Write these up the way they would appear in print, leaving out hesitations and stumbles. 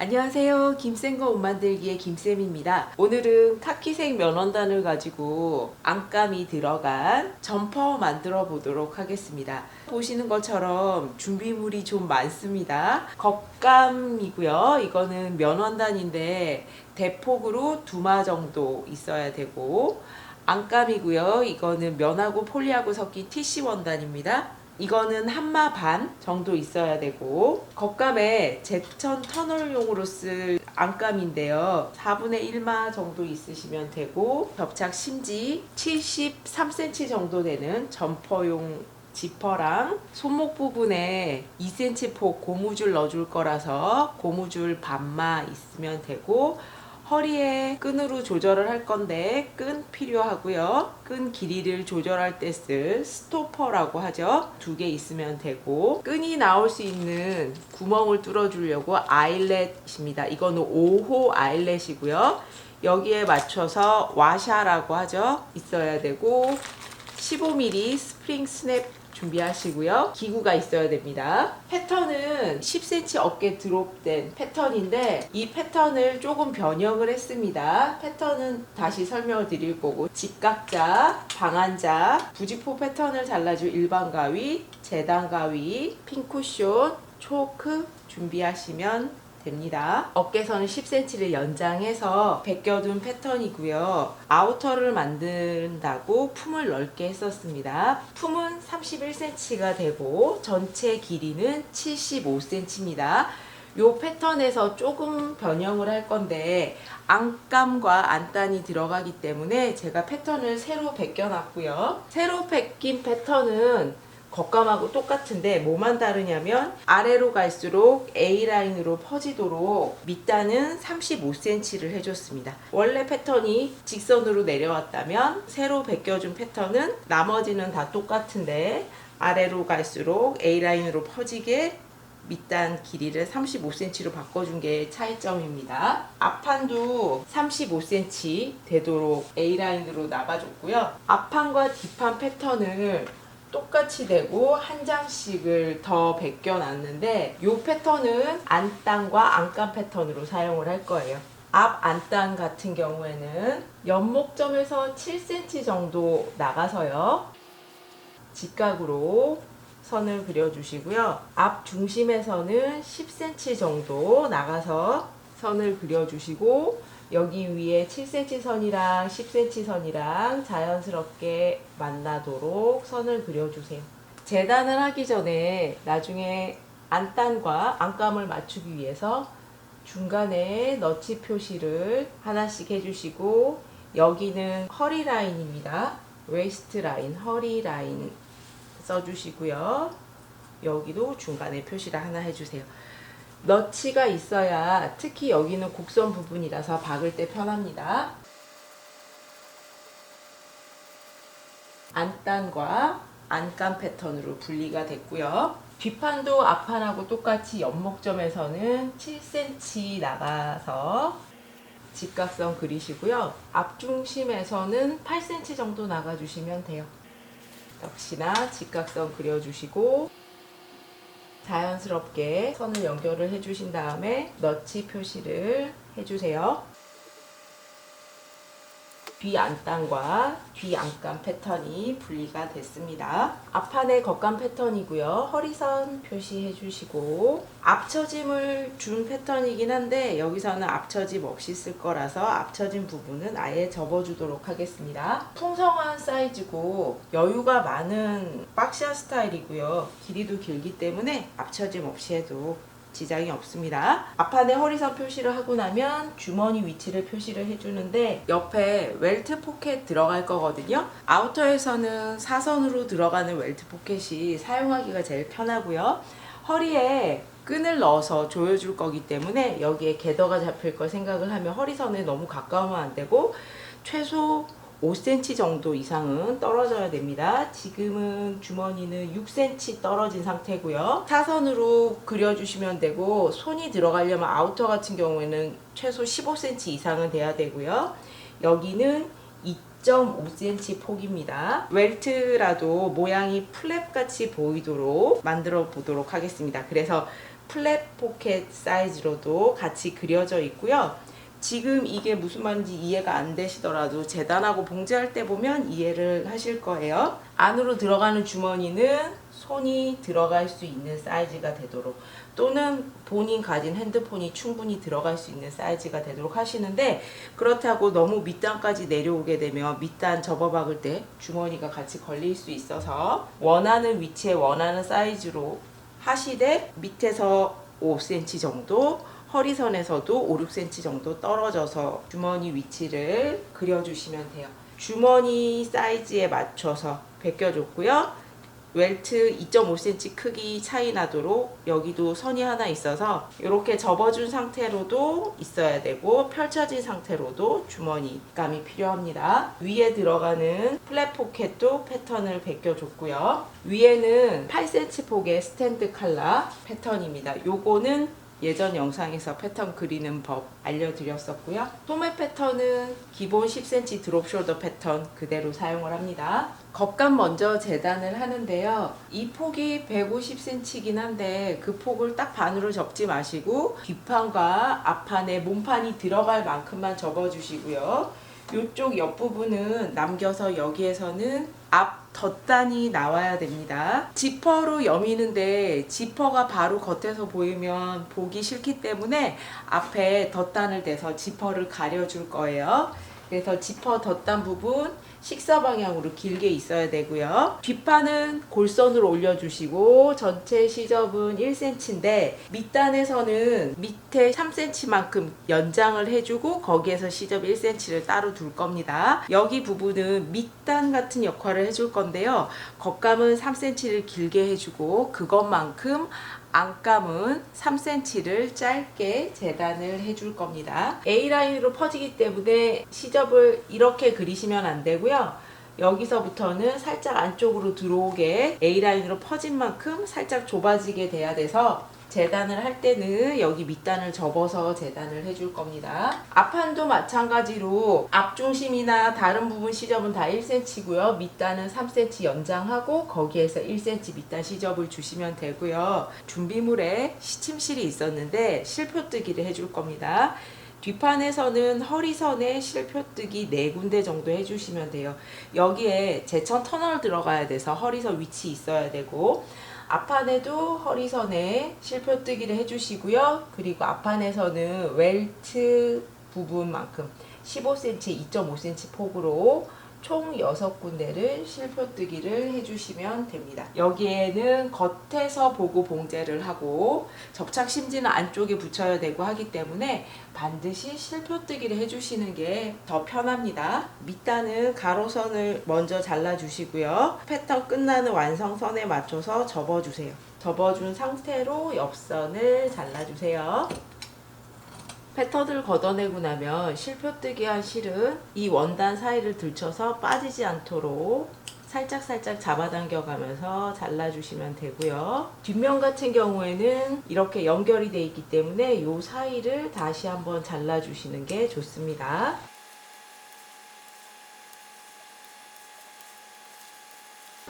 안녕하세요. 김쌤과 옷 만들기의 김쌤입니다. 오늘은 카키색 면원단을 가지고 안감이 들어간 점퍼 만들어 보도록 하겠습니다. 보시는 것처럼 준비물이 좀 많습니다. 겉감이고요. 이거는 면원단인데 대폭으로 2마 정도 있어야 되고, 안감이고요. 이거는 면하고 폴리하고 섞인 TC 원단입니다. 이거는 한마 반 정도 있어야 되고, 겉감에 제천 터널용으로 쓸 안감인데요. 4분의 1마 정도 있으시면 되고, 접착 심지 73cm 정도 되는 점퍼용 지퍼랑 손목 부분에 2cm 폭 고무줄 넣어줄 거라서 고무줄 반마 있으면 되고, 허리에 끈으로 조절을 할 건데 끈 필요하고요. 끈 길이를 조절할 때 쓸 스토퍼라고 하죠. 2개 있으면 되고, 끈이 나올 수 있는 구멍을 뚫어주려고 아일렛입니다. 이거는 5호 아일렛이고요. 여기에 맞춰서 와샤라고 하죠. 있어야 되고, 15mm 스프링 스냅 준비하시고요. 기구가 있어야 됩니다. 패턴은 10cm 어깨 드롭된 패턴인데, 이 패턴을 조금 변형을 했습니다. 패턴은 다시 설명을 드릴 거고, 직각자, 방한자, 부직포 패턴을 잘라줄 일반 가위, 재단 가위, 핀쿠션, 초크 준비하시면 됩니다. 어깨선을 10cm를 연장해서 벗겨둔 패턴이고요. 아우터를 만든다고 품을 넓게 했었습니다. 품은 31cm가 되고 전체 길이는 75cm입니다. 요 패턴에서 조금 변형을 할 건데, 안감과 안단이 들어가기 때문에 제가 패턴을 새로 벗겨놨고요. 새로 벗긴 패턴은 겉감하고 똑같은데 뭐만 다르냐면, 아래로 갈수록 A라인으로 퍼지도록 밑단은 35cm를 해줬습니다. 원래 패턴이 직선으로 내려왔다면 새로 벗겨준 패턴은 나머지는 다 똑같은데 아래로 갈수록 A라인으로 퍼지게 밑단 길이를 35cm로 바꿔준 게 차이점입니다. 앞판도 35cm 되도록 A라인으로 나가줬고요. 앞판과 뒷판 패턴을 똑같이 되고 한 장씩을 더 벗겨놨는데, 이 패턴은 안단과 안감 패턴으로 사용을 할 거예요. 앞 안단 같은 경우에는 연목점에서 7cm 정도 나가서요, 직각으로 선을 그려주시고요. 앞 중심에서는 10cm 정도 나가서 선을 그려주시고, 여기 위에 7cm 선이랑 10cm 선이랑 자연스럽게 만나도록 선을 그려주세요. 재단을 하기 전에 나중에 안단과 안감을 맞추기 위해서 중간에 너치 표시를 하나씩 해주시고, 여기는 허리 라인입니다. 웨이스트 라인, 허리 라인 써주시고요. 여기도 중간에 표시를 하나 해주세요. 너치가 있어야, 특히 여기는 곡선 부분이라서 박을 때 편합니다. 안단과 안감 패턴으로 분리가 됐고요. 뒷판도 앞판하고 똑같이 연목점에서는 7cm 나가서 직각선 그리시고요. 앞중심에서는 8cm 정도 나가주시면 돼요. 역시나 직각선 그려주시고, 자연스럽게 선을 연결을 해주신 다음에 너치 표시를 해주세요. 뒤 안단과 뒤 안감 패턴이 분리가 됐습니다. 앞판의 겉감 패턴이고요. 허리선 표시해 주시고, 앞처짐을 준 패턴이긴 한데 여기서는 앞처짐 없이 쓸 거라서 앞처짐 부분은 아예 접어주도록 하겠습니다. 풍성한 사이즈고 여유가 많은 박시아 스타일이고요. 길이도 길기 때문에 앞처짐 없이 해도 지장이 없습니다. 앞판에 허리선 표시를 하고 나면 주머니 위치를 표시를 해주는데, 옆에 웰트 포켓 들어갈 거거든요. 아우터에서는 사선으로 들어가는 웰트 포켓이 사용하기가 제일 편하고요. 허리에 끈을 넣어서 조여줄 거기 때문에 여기에 게더가 잡힐 걸 생각을 하면 허리선에 너무 가까우면 안 되고, 최소 5cm 정도 이상은 떨어져야 됩니다. 지금은 주머니는 6cm 떨어진 상태고요. 사선으로 그려주시면 되고, 손이 들어가려면 아우터 같은 경우에는 최소 15cm 이상은 돼야 되고요. 여기는 2.5cm 폭입니다. 웰트라도 모양이 플랩같이 보이도록 만들어 보도록 하겠습니다. 그래서 플랫 포켓 사이즈로도 같이 그려져 있고요. 지금 이게 무슨 말인지 이해가 안 되시더라도 재단하고 봉제할 때 보면 이해를 하실 거예요. 안으로 들어가는 주머니는 손이 들어갈 수 있는 사이즈가 되도록, 또는 본인 가진 핸드폰이 충분히 들어갈 수 있는 사이즈가 되도록 하시는데, 그렇다고 너무 밑단까지 내려오게 되면 밑단 접어박을 때 주머니가 같이 걸릴 수 있어서 원하는 위치에 원하는 사이즈로 하시되, 밑에서 5cm 정도, 허리선에서도 5, 6cm 정도 떨어져서 주머니 위치를 그려주시면 돼요. 주머니 사이즈에 맞춰서 베껴줬고요. 웰트 2.5cm 크기 차이 나도록 여기도 선이 하나 있어서 이렇게 접어준 상태로도 있어야 되고, 펼쳐진 상태로도 주머니감이 필요합니다. 위에 들어가는 플랫 포켓도 패턴을 베껴줬고요. 위에는 8cm 폭의 스탠드 칼라 패턴입니다. 요거는 예전 영상에서 패턴 그리는 법 알려드렸었고요. 소매 패턴은 기본 10cm 드롭 숄더 패턴 그대로 사용을 합니다. 겉감 먼저 재단을 하는데요. 이 폭이 150cm이긴 한데 그 폭을 딱 반으로 접지 마시고 뒷판과 앞판에 몸판이 들어갈 만큼만 접어주시고요. 이쪽 옆부분은 남겨서 여기에서는 앞 덧단이 나와야 됩니다. 지퍼로 여미는데 지퍼가 바로 겉에서 보이면 보기 싫기 때문에 앞에 덧단을 대서 지퍼를 가려줄 거예요. 그래서 지퍼 덧단 부분 식사 방향으로 길게 있어야 되고요. 뒷판은 골선으로 올려주시고 전체 시접은 1cm인데 밑단에서는 밑에 3cm만큼 연장을 해주고 거기에서 시접 1cm를 따로 둘 겁니다. 여기 부분은 밑단 같은 역할을 해줄 건데요. 겉감은 3cm를 길게 해주고 그것만큼 안감은 3cm를 짧게 재단을 해줄 겁니다. A라인으로 퍼지기 때문에 시접을 이렇게 그리시면 안 되고요. 여기서부터는 살짝 안쪽으로 들어오게 A라인으로 퍼진 만큼 살짝 좁아지게 돼야 돼서 재단을 할 때는 여기 밑단을 접어서 재단을 해줄 겁니다. 앞판도 마찬가지로 앞중심이나 다른 부분 시접은 다 1cm고요. 밑단은 3cm 연장하고 거기에서 1cm 밑단 시접을 주시면 되고요. 준비물에 시침실이 있었는데 실표뜨기를 해줄 겁니다. 뒷판에서는 허리선에 실표뜨기 4군데 정도 해주시면 돼요. 여기에 제천 터널 들어가야 돼서 허리선 위치 있어야 되고, 앞판에도 허리선에 실표뜨기를 해주시고요. 그리고 앞판에서는 웰트 부분만큼 15cm, 2.5cm 폭으로 총 6군데를 실표뜨기를 해주시면 됩니다. 여기에는 겉에서 보고 봉제를 하고 접착 심지는 안쪽에 붙여야 되고 하기 때문에 반드시 실표뜨기를 해주시는 게 더 편합니다. 밑단은 가로선을 먼저 잘라주시고요. 패턴 끝나는 완성선에 맞춰서 접어주세요. 접어준 상태로 옆선을 잘라주세요. 패턴을 걷어내고 나면 실표뜨기 한 실은 이 원단 사이를 들쳐서 빠지지 않도록 살짝살짝 잡아당겨 가면서 잘라주시면 되고요. 뒷면 같은 경우에는 이렇게 연결이 되어 있기 때문에 이 사이를 다시 한번 잘라주시는 게 좋습니다.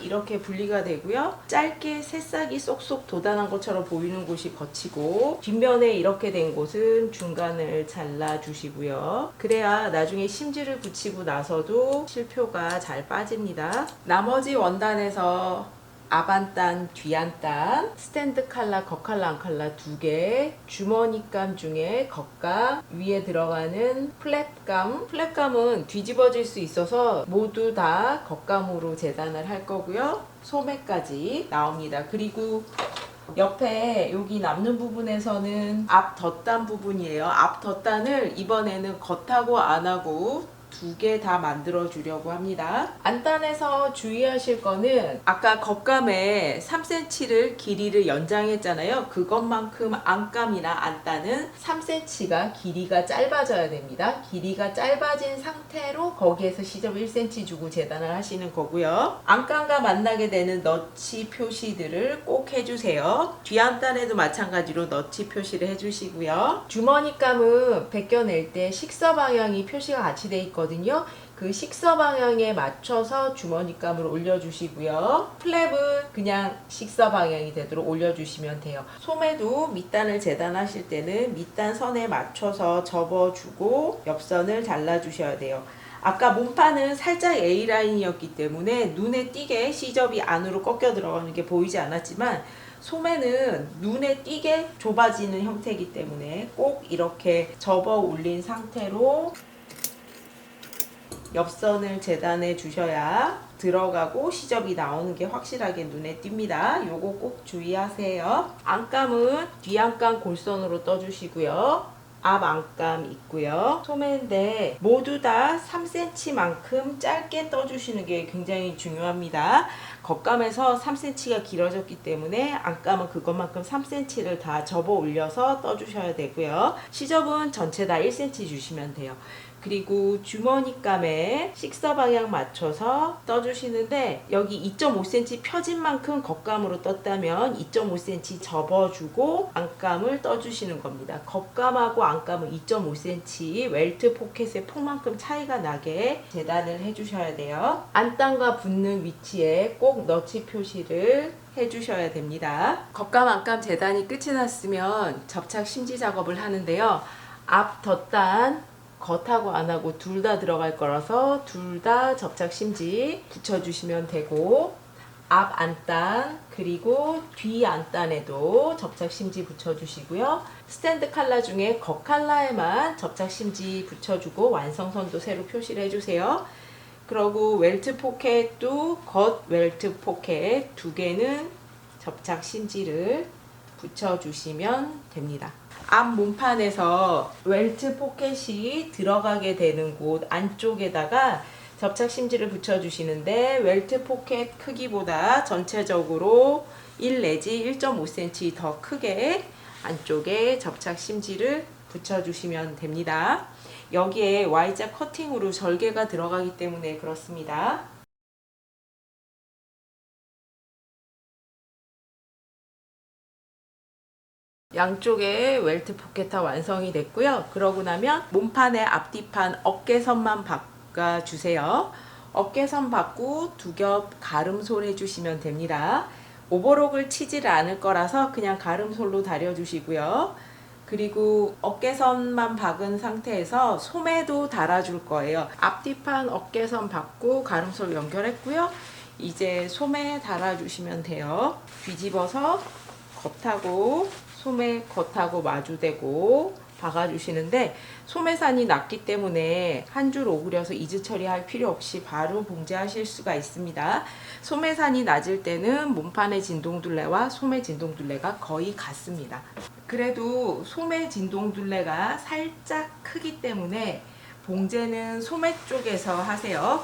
이렇게 분리가 되고요. 짧게 새싹이 쏙쏙 돋아난 것처럼 보이는 곳이 겉이고, 뒷면에 이렇게 된 곳은 중간을 잘라주시고요. 그래야 나중에 심지를 붙이고 나서도 실표가 잘 빠집니다. 나머지 원단에서 앞안단, 뒤안단, 스탠드 칼라, 겉칼라, 안칼라 2개, 주머니감 중에 겉감, 위에 들어가는 플랫감. 플랫감은 뒤집어질 수 있어서 모두 다 겉감으로 재단을 할 거고요. 소매까지 나옵니다. 그리고 옆에 여기 남는 부분에서는 앞 덧단 부분이에요. 앞 덧단을 이번에는 겉하고 안하고 2개 다 만들어 주려고 합니다. 안단에서 주의하실 거는 아까 겉감에 3cm를 길이를 연장했잖아요. 그것만큼 안감이나 안단은 3cm가 길이가 짧아져야 됩니다. 길이가 짧아진 상태로 거기에서 시접 1cm 주고 재단을 하시는 거고요. 안감과 만나게 되는 너치 표시들을 꼭 해주세요. 뒤안단에도 마찬가지로 너치 표시를 해주시고요. 주머니감은 벗겨낼 때 식사 방향이 표시가 같이 돼 있거든요. 그 식서 방향에 맞춰서 주머니감을 올려주시고요. 플랩은 그냥 식서 방향이 되도록 올려주시면 돼요. 소매도 밑단을 재단하실 때는 밑단 선에 맞춰서 접어주고 옆선을 잘라주셔야 돼요. 아까 몸판은 살짝 A라인이었기 때문에 눈에 띄게 C접이 안으로 꺾여 들어가는 게 보이지 않았지만 소매는 눈에 띄게 좁아지는 형태이기 때문에 꼭 이렇게 접어 올린 상태로 옆선을 재단해 주셔야 들어가고 시접이 나오는 게 확실하게 눈에 띕니다. 요거 꼭 주의하세요. 안감은 뒷안감 골선으로 떠주시고요. 앞 안감 있고요. 소매인데 모두 다 3cm만큼 짧게 떠주시는 게 굉장히 중요합니다. 겉감에서 3cm가 길어졌기 때문에 안감은 그것만큼 3cm를 다 접어 올려서 떠주셔야 되고요. 시접은 전체 다 1cm 주시면 돼요. 그리고 주머니감에 식서 방향 맞춰서 떠주시는데 여기 2.5cm 펴진 만큼 겉감으로 떴다면 2.5cm 접어주고 안감을 떠주시는 겁니다. 겉감하고 안감은 2.5cm 웰트 포켓의 폭만큼 차이가 나게 재단을 해주셔야 돼요. 안단과 붙는 위치에 꼭 너치 표시를 해주셔야 됩니다. 겉감 안감 재단이 끝이 났으면 접착 심지 작업을 하는데요. 앞 덧단 겉하고 안하고 둘 다 들어갈 거라서 둘 다 접착 심지 붙여주시면 되고 앞 안단 그리고 뒤 안단에도 접착 심지 붙여주시고요. 스탠드 칼라 중에 겉 칼라에만 접착 심지 붙여주고 완성선도 새로 표시를 해주세요. 그리고 웰트 포켓도 겉 웰트 포켓 두 개는 접착 심지를 붙여주시면 됩니다. 앞 몸판에서 웰트 포켓이 들어가게 되는 곳 안쪽에다가 접착 심지를 붙여주시는데 웰트 포켓 크기보다 전체적으로 1 내지 1.5cm 더 크게 안쪽에 접착 심지를 붙여주시면 됩니다. 여기에 Y자 커팅으로 절개가 들어가기 때문에 그렇습니다. 양쪽에 웰트 포켓 다 완성이 됐고요. 그러고 나면 몸판의 앞뒤판 어깨선만 바꿔주세요. 어깨선 받고 두 겹 가름솔 해주시면 됩니다. 오버록을 치지를 않을 거라서 그냥 가름솔로 다려주시고요. 그리고 어깨선만 박은 상태에서 소매도 달아줄 거예요. 앞뒤판 어깨선 받고 가름솔 연결했고요. 이제 소매 달아주시면 돼요. 뒤집어서 겉하고 소매 겉하고 마주대고 박아주시는데 소매산이 낮기 때문에 한 줄 오그려서 이즈 처리할 필요 없이 바로 봉제하실 수가 있습니다. 소매산이 낮을 때는 몸판의 진동둘레와 소매 진동둘레가 거의 같습니다. 그래도 소매 진동둘레가 살짝 크기 때문에 봉제는 소매 쪽에서 하세요.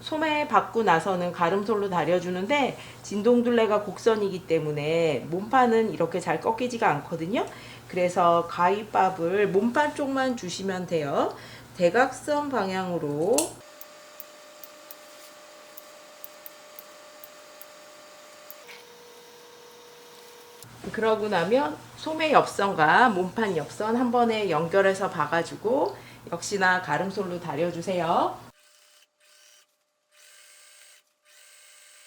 소매 받고 나서는 가름솔로 다려주는데 진동둘레가 곡선이기 때문에 몸판은 이렇게 잘 꺾이지가 않거든요. 그래서 가위밥을 몸판 쪽만 주시면 돼요. 대각선 방향으로 그러고 나면 소매 옆선과 몸판 옆선 한 번에 연결해서 박아주고 역시나 가름솔로 다려주세요.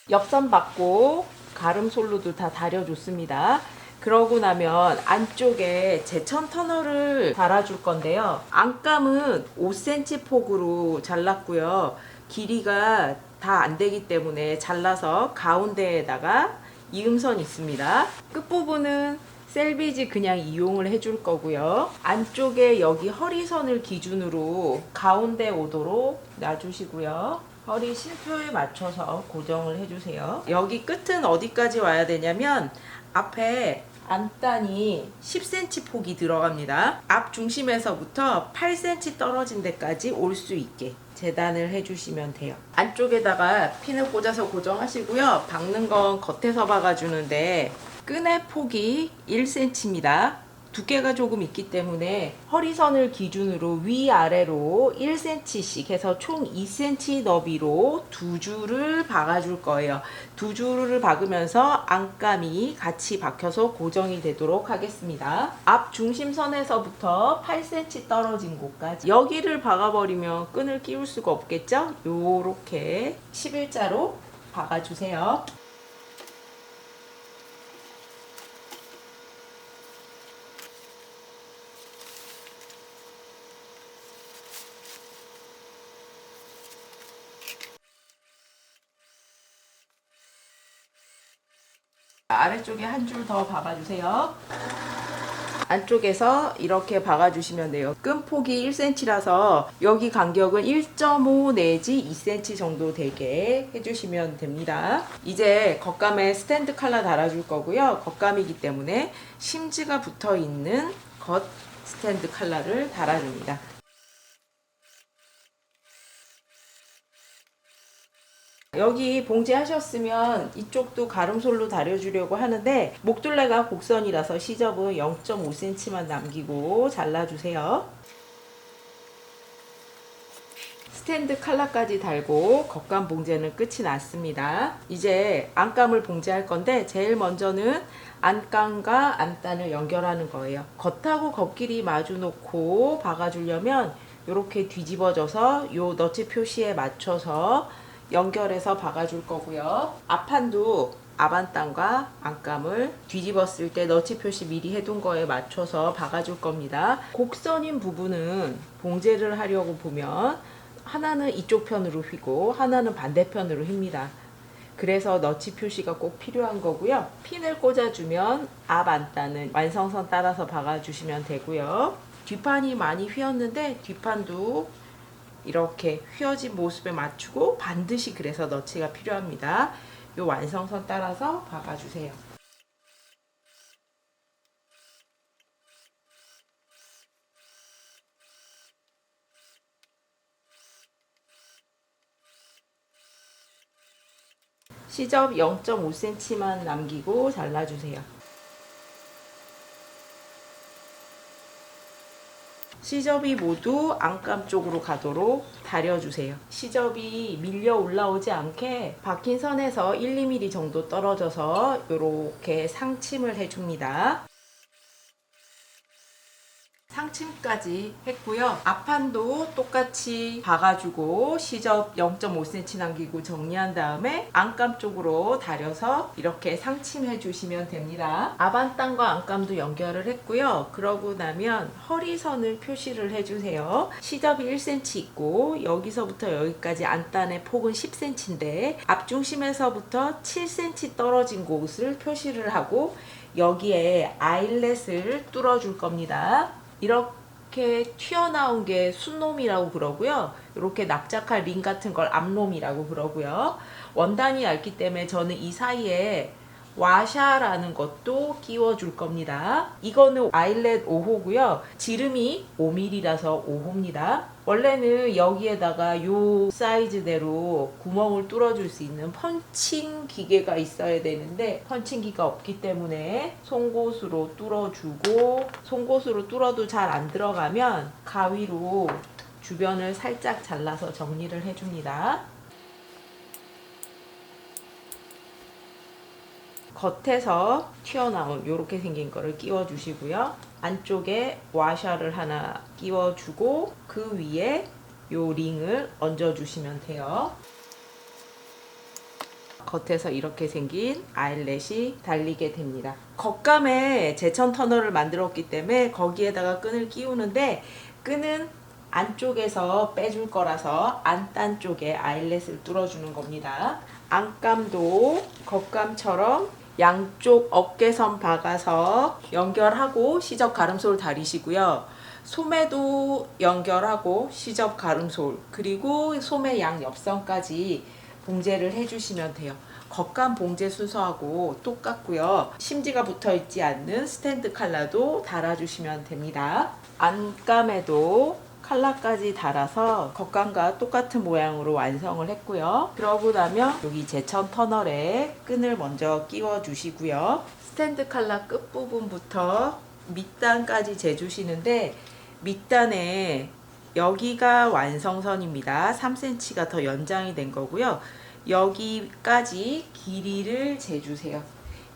옆선 받고 가름솔로도 다 다려줬습니다. 그러고 나면 안쪽에 제천 터널을 달아줄 건데요. 안감은 5cm 폭으로 잘랐고요. 길이가 다 안 되기 때문에 잘라서 가운데에다가 이음선 있습니다. 끝부분은 셀비지 그냥 이용을 해줄 거고요. 안쪽에 여기 허리선을 기준으로 가운데 오도록 놔주시고요. 허리 실표에 맞춰서 고정을 해주세요. 여기 끝은 어디까지 와야 되냐면 앞에 안단이 10cm 폭이 들어갑니다. 앞 중심에서부터 8cm 떨어진 데까지 올 수 있게 재단을 해주시면 돼요. 안쪽에다가 핀을 꽂아서 고정하시고요. 박는 건 겉에서 박아주는데 끈의 폭이 1cm입니다. 두께가 조금 있기 때문에 허리선을 기준으로 위아래로 1cm씩 해서 총 2cm 너비로 두 줄을 박아줄 거예요. 두 줄을 박으면서 안감이 같이 박혀서 고정이 되도록 하겠습니다. 앞 중심선에서부터 8cm 떨어진 곳까지 여기를 박아버리면 끈을 끼울 수가 없겠죠? 요렇게 11자로 박아주세요. 아래쪽에 한 줄 더 박아주세요. 안쪽에서 이렇게 박아주시면 돼요. 끈폭이 1cm라서 여기 간격은 1.5 내지 2cm 정도 되게 해주시면 됩니다. 이제 겉감에 스탠드 칼라 달아줄 거고요. 겉감이기 때문에 심지가 붙어있는 겉 스탠드 칼라를 달아줍니다. 여기 봉제 하셨으면 이쪽도 가름솔로 다려주려고 하는데 목둘레가 곡선이라서 시접은 0.5cm만 남기고 잘라주세요. 스탠드 칼라까지 달고 겉감 봉제는 끝이 났습니다. 이제 안감을 봉제할 건데 제일 먼저는 안감과 안단을 연결하는 거예요. 겉하고 겉길이 마주 놓고 박아주려면 이렇게 뒤집어져서 요 너치 표시에 맞춰서 연결해서 박아줄 거고요. 앞판도 앞안단과 안감을 뒤집었을 때 너치 표시 미리 해둔 거에 맞춰서 박아줄 겁니다. 곡선인 부분은 봉제를 하려고 보면 하나는 이쪽 편으로 휘고 하나는 반대편으로 휩니다. 그래서 너치 표시가 꼭 필요한 거고요. 핀을 꽂아주면 앞 안단은 완성선 따라서 박아주시면 되고요. 뒷판이 많이 휘었는데 뒷판도 이렇게 휘어진 모습에 맞추고 반드시 그래서 너치가 필요합니다. 이 완성선 따라서 박아주세요. 시접 0.5cm만 남기고 잘라주세요. 시접이 모두 안감 쪽으로 가도록 다려주세요. 시접이 밀려 올라오지 않게 박힌 선에서 1, 2mm 정도 떨어져서 이렇게 상침을 해줍니다. 상층까지 했고요. 앞판도 똑같이 박아주고 시접 0.5cm 남기고 정리한 다음에 안감 쪽으로 다려서 이렇게 상침해 주시면 됩니다. 앞안단과 안감도 연결을 했고요. 그러고 나면 허리선을 표시를 해주세요. 시접이 1cm 있고 여기서부터 여기까지 안단의 폭은 10cm인데 앞중심에서부터 7cm 떨어진 곳을 표시를 하고 여기에 아일렛을 뚫어줄 겁니다. 이렇게 튀어나온 게 순놈이라고 그러고요. 이렇게 납작한 링 같은 걸 앞놈이라고 그러고요. 원단이 얇기 때문에 저는 이 사이에 와샤라는 것도 끼워줄 겁니다. 이거는 아일렛 5호고요. 지름이 5mm라서 5호입니다. 원래는 여기에다가 요 사이즈대로 구멍을 뚫어줄 수 있는 펀칭 기계가 있어야 되는데 펀칭기가 없기 때문에 송곳으로 뚫어주고 송곳으로 뚫어도 잘 안 들어가면 가위로 주변을 살짝 잘라서 정리를 해줍니다. 겉에서 튀어나온 이렇게 생긴 거를 끼워 주시고요. 안쪽에 와샤를 하나 끼워 주고 그 위에 요 링을 얹어 주시면 돼요. 겉에서 이렇게 생긴 아일렛이 달리게 됩니다. 겉감에 제천 터널을 만들었기 때문에 거기에다가 끈을 끼우는데 끈은 안쪽에서 빼줄 거라서 안단 쪽에 아일렛을 뚫어주는 겁니다. 안감도 겉감처럼 양쪽 어깨선 박아서 연결하고 시접 가름솔 다리시고요. 소매도 연결하고 시접 가름솔 그리고 소매 양 옆선까지 봉제를 해주시면 돼요. 겉감 봉제 순서하고 똑같고요. 심지가 붙어 있지 않는 스탠드 칼라도 달아주시면 됩니다. 안감에도 칼라까지 달아서 겉감과 똑같은 모양으로 완성을 했고요. 그러고 나면 여기 제천 터널에 끈을 먼저 끼워 주시고요. 스탠드 칼라 끝부분부터 밑단까지 재주시는데 밑단에 여기가 완성선입니다. 3cm가 더 연장이 된 거고요. 여기까지 길이를 재주세요.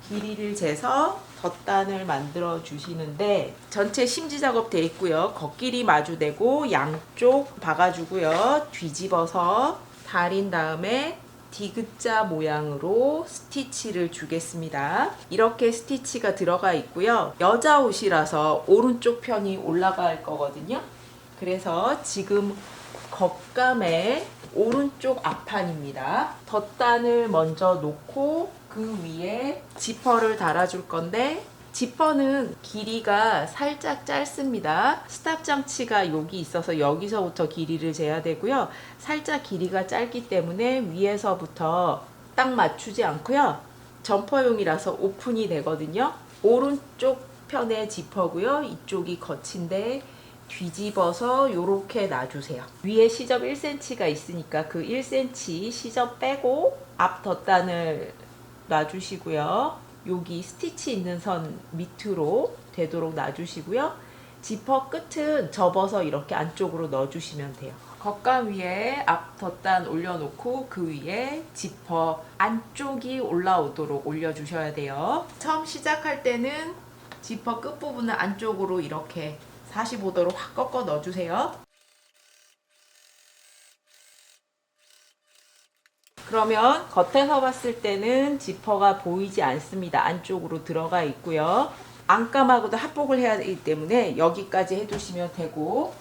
길이를 재서 덧단을 만들어 주시는데 전체 심지 작업 돼 있고요. 겉길이 마주대고 양쪽 박아주고요. 뒤집어서 다린 다음에 디귿자 모양으로 스티치를 주겠습니다. 이렇게 스티치가 들어가 있고요. 여자 옷이라서 오른쪽 편이 올라갈 거거든요. 그래서 지금 겉감의 오른쪽 앞판입니다. 덧단을 먼저 놓고 그 위에 지퍼를 달아줄 건데 지퍼는 길이가 살짝 짧습니다. 스탑 장치가 여기 있어서 여기서부터 길이를 재야 되고요. 살짝 길이가 짧기 때문에 위에서부터 딱 맞추지 않고요. 점퍼용이라서 오픈이 되거든요. 오른쪽 편의 지퍼고요. 이쪽이 겉인데 뒤집어서 이렇게 놔주세요. 위에 시접 1cm가 있으니까 그 1cm 시접 빼고 앞 덧단을 놔주시고요. 여기 스티치 있는 선 밑으로 되도록 놔주시고요. 지퍼 끝은 접어서 이렇게 안쪽으로 넣어주시면 돼요. 겉감 위에 앞 덧단 올려놓고 그 위에 지퍼 안쪽이 올라오도록 올려주셔야 돼요. 처음 시작할 때는 지퍼 끝부분을 안쪽으로 이렇게 45도로 확 꺾어 넣어주세요. 그러면 겉에서 봤을 때는 지퍼가 보이지 않습니다. 안쪽으로 들어가 있고요. 안감하고도 합복을 해야 되기 때문에 여기까지 해두시면 되고